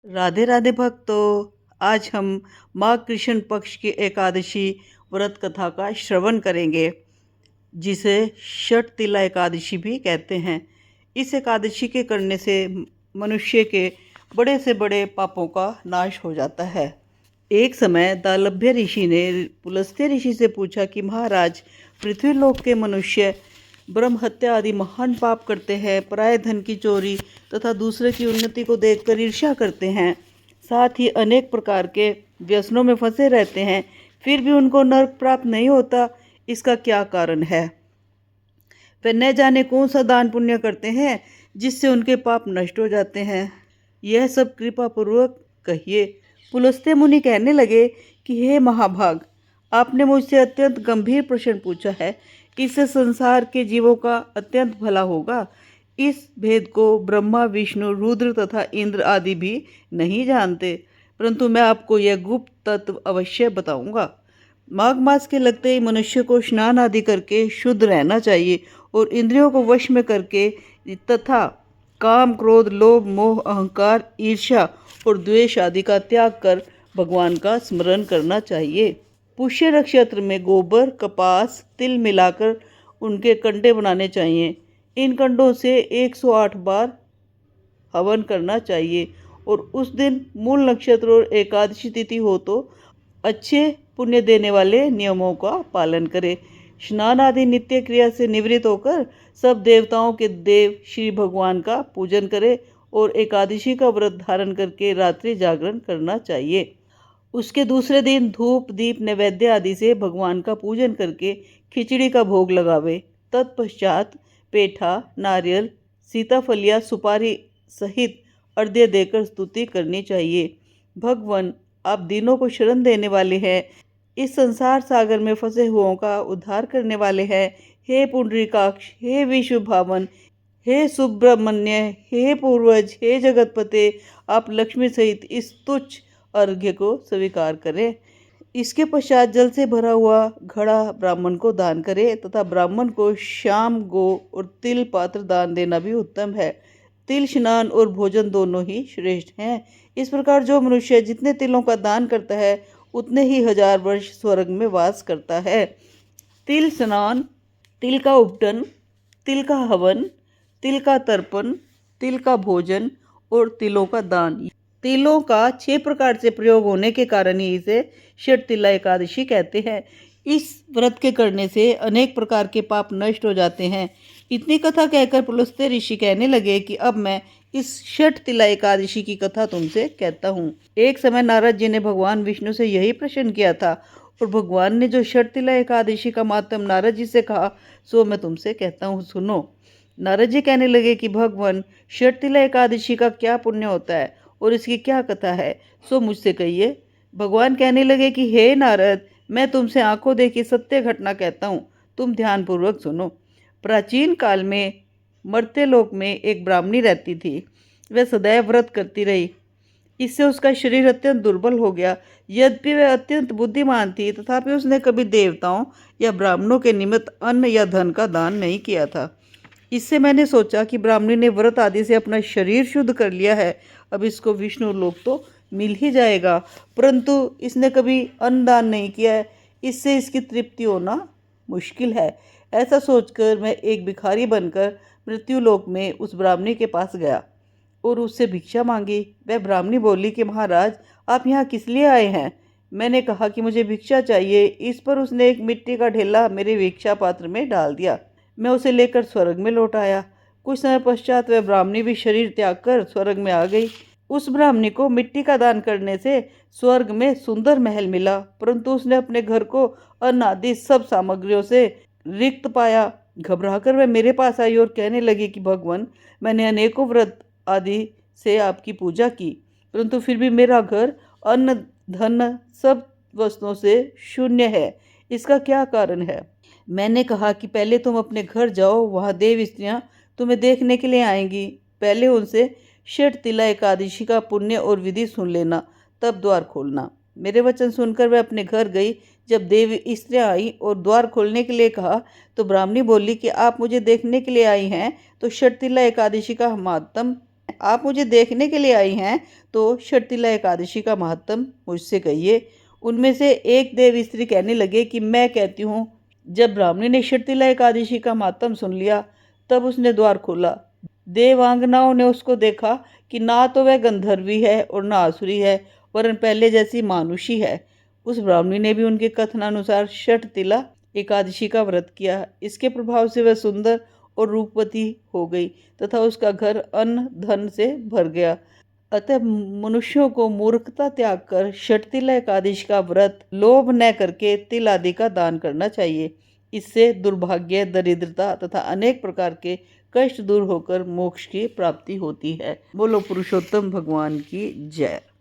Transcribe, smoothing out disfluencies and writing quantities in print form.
राधे राधे भक्तों। आज हम माघ कृष्ण पक्ष की एकादशी व्रत कथा का श्रवण करेंगे, जिसे षट तिला एकादशी भी कहते हैं। इस एकादशी के करने से मनुष्य के बड़े से बड़े पापों का नाश हो जाता है। एक समय दालभ्य ऋषि ने पुलस्त्य ऋषि से पूछा कि महाराज, पृथ्वीलोक के मनुष्य ब्रह्म हत्या आदि महान पाप करते हैं, पराये धन की चोरी तथा दूसरे की उन्नति को देखकर ईर्ष्या करते हैं, साथ ही अनेक प्रकार के व्यसनों में फंसे रहते हैं, फिर भी उनको नरक प्राप्त नहीं होता। इसका क्या कारण है? वे न जाने कौन सा दान पुण्य करते हैं जिससे उनके पाप नष्ट हो जाते हैं। यह सब कृपा पूर्वक कहिए। पुलस्त्य मुनि कहने लगे कि हे महाभाग, आपने मुझसे अत्यंत गंभीर प्रश्न पूछा है। इससे संसार के जीवों का अत्यंत भला होगा। इस भेद को ब्रह्मा, विष्णु, रुद्र तथा इंद्र आदि भी नहीं जानते, परंतु मैं आपको यह गुप्त तत्व अवश्य बताऊंगा। माघ मास के लगते ही मनुष्य को स्नान आदि करके शुद्ध रहना चाहिए और इंद्रियों को वश में करके तथा काम, क्रोध, लोभ, मोह, अहंकार, ईर्ष्या और द्वेष आदि का त्याग कर भगवान का स्मरण करना चाहिए। पुष्य नक्षत्र में गोबर, कपास, तिल मिलाकर उनके कंडे बनाने चाहिए। इन कंडों से 108 बार हवन करना चाहिए और उस दिन मूल नक्षत्र और एकादशी तिथि हो तो अच्छे पुण्य देने वाले नियमों का पालन करें। स्नान आदि नित्य क्रिया से निवृत्त होकर सब देवताओं के देव श्री भगवान का पूजन करें और एकादशी का व्रत धारण करके रात्रि जागरण करना चाहिए। उसके दूसरे दिन धूप, दीप, नैवेद्य आदि से भगवान का पूजन करके खिचड़ी का भोग लगावे। तत्पश्चात पेठा, नारियल, सीताफलिया, सुपारी सहित अर्घ्य देकर स्तुति करनी चाहिए। भगवान, आप दीनों को शरण देने वाले हैं, इस संसार सागर में फंसे हुओं का उद्धार करने वाले हैं। हे पुंडरीकाक्ष, हे विश्व भावन, हे सुब्रह्मण्य, हे पूर्वज, हे जगतपते, आप लक्ष्मी सहित इस तुच्छ अर्घ्य को स्वीकार करें। इसके पश्चात जल से भरा हुआ घड़ा ब्राह्मण को दान करें तथा ब्राह्मण को शाम, गो और तिल पात्र दान देना भी उत्तम है। तिल स्नान और भोजन दोनों ही श्रेष्ठ हैं। इस प्रकार जो मनुष्य जितने तिलों का दान करता है उतने ही 1000 वर्ष स्वर्ग में वास करता है। तिल स्नान, तिल का उपटन, तिल का हवन, तिल का तर्पण, तिल का भोजन और तिलों का दान, तिलों का 6 प्रकार से प्रयोग होने के कारण ही इसे षट तिला एकादशी कहते हैं। इस व्रत के करने से अनेक प्रकार के पाप नष्ट हो जाते हैं। इतनी कथा कहकर पुलस्त्य ऋषि कहने लगे कि अब मैं इस षट तिला एकादशी की कथा तुमसे कहता हूँ। एक समय नारद जी ने भगवान विष्णु से यही प्रश्न किया था और भगवान ने जो षट तिला एकादशी का मातम नारद जी से कहा सो मैं तुमसे कहता हूँ, सुनो। नारद जी कहने लगे कि भगवान, षट तिला एकादशी का क्या पुण्य होता है और इसकी क्या कथा है, सो मुझसे कहिए। भगवान कहने लगे कि हे नारद, मैं तुमसे आंखों देखी सत्य घटना कहता हूँ, तुम ध्यानपूर्वक सुनो। प्राचीन काल में मर्त्यलोक में एक ब्राह्मणी रहती थी। वह सदैव व्रत करती रही। इससे उसका शरीर अत्यंत दुर्बल हो गया। यद्यपि वह अत्यंत बुद्धिमान थी, तथापि उसने कभी देवताओं या ब्राह्मणों के निमित्त अन्न या धन का दान नहीं किया था। इससे मैंने सोचा कि ब्राह्मणी ने व्रत आदि से अपना शरीर शुद्ध कर लिया है, अब इसको विष्णु लोक तो मिल ही जाएगा, परंतु इसने कभी अन्नदान नहीं किया है, इससे इसकी तृप्ति होना मुश्किल है। ऐसा सोचकर मैं एक भिखारी बनकर मृत्युलोक में उस ब्राह्मणी के पास गया और उससे भिक्षा मांगी। वह ब्राह्मणी बोली कि महाराज, आप यहाँ किस लिए आए हैं? मैंने कहा कि मुझे भिक्षा चाहिए। इस पर उसने एक मिट्टी का ढेला मेरे भिक्षा पात्र में डाल दिया। मैं उसे लेकर स्वर्ग में लौट आया। कुछ समय पश्चात वह ब्राह्मणी भी शरीर त्याग कर स्वर्ग में आ गई। उस ब्राह्मणी को मिट्टी का दान करने से स्वर्ग में सुंदर महल मिला, परंतु उसने अपने घर को अन्न आदि सब सामग्रियों से रिक्त पाया। घबराकर वह मेरे पास आई और कहने लगी कि भगवान, मैंने अनेकों व्रत आदि से आपकी पूजा की, परंतु फिर भी मेरा घर अन्न, धन सब वस्तुओं से शून्य है। इसका क्या कारण है? मैंने कहा कि पहले तुम अपने घर जाओ, वहाँ देव स्त्रियाँ तुम्हें देखने के लिए आएंगी। पहले उनसे षट तिला एकादशी का पुण्य और विधि सुन लेना, तब द्वार खोलना। मेरे वचन सुनकर वह अपने घर गई। जब देव स्त्रियाँ आई और द्वार खोलने के लिए कहा तो ब्राह्मणी बोली कि आप मुझे देखने के लिए आई हैं तो षट तिला एकादशी का महात्म आप मुझे देखने के लिए आई हैं तो षटतिला एकादशी का महत्व मुझसे कहिए। उनमें से एक देव स्त्री कहने लगे कि मैं कहती हूँ। जब ब्राह्मणी ने षटतिला एकादशी का महत्व सुन लिया तब उसने द्वार खोला। देवांगनाओं ने उसको देखा कि ना तो वह गंधर्वी है और ना आसुरी है, वरन पहले जैसी मानुषी है। उस ब्राह्मणी ने भी उनके कथनानुसार षटतिला एकादशी का व्रत किया। इसके प्रभाव से वह सुंदर और रूपवती हो गई तथा उसका घर अन्न धन से भर गया। अतः मनुष्यों को मूर्खता त्याग कर षटतिला एकादशी का व्रत लोभ न करके तिल आदि का दान करना चाहिए। इससे दुर्भाग्य, दरिद्रता तथा अनेक प्रकार के कष्ट दूर होकर मोक्ष की प्राप्ति होती है। बोलो पुरुषोत्तम भगवान की जय।